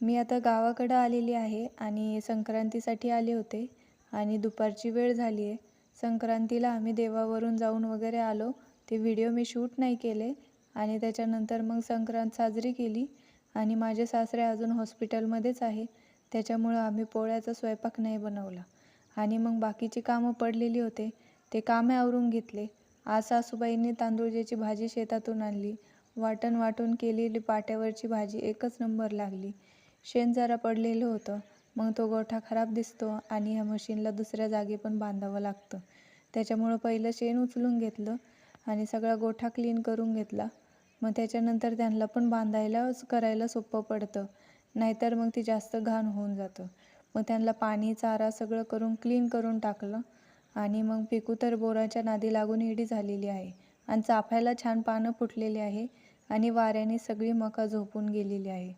मी आता गावाकडं आलेली आहे आणि संक्रांतीसाठी आले होते आणि दुपारची वेळ झाली आहे. संक्रांतीला आम्ही देवावरून जाऊन वगैरे आलो. ते व्हिडिओ मी शूट नाही केले आणि त्याच्यानंतर मग संक्रांत साजरी केली आणि माझे सासरे अजून हॉस्पिटलमध्येच आहे. त्याच्यामुळं आम्ही पोळ्याचा स्वयंपाक नाही बनवला आणि मग बाकीची कामं पडलेली होते, ते कामे आवरून घेतले. आज सासूबाईंनी तांदूळज्याची भाजी शेतातून आणली. वाटण वाटून केलेली पाट्यावरची भाजी एकच नंबर लागली. शेण जरा पडलेलं होतं, मग तो गोठा खराब दिसतो आणि ह्या मशीनला दुसऱ्या जागी पण बांधावं लागतं. त्याच्यामुळं पहिलं शेण उचलून घेतलं आणि सगळा गोठा क्लीन करून घेतला. मग त्याच्यानंतर त्यांना पण बांधायलाच करायला सोपं पडतं, नाहीतर मग ती जास्त घाण होऊन जातं. मग त्यांना पाणी, चारा सगळं करून क्लीन करून टाकलं आणि मग पिकू तर बोराच्या नादी लागून इडी झालेली आहे आणि चाफ्याला छान पानं फुटलेली आहे आणि वाऱ्याने सगळी मका झोपून गेलेली आहे.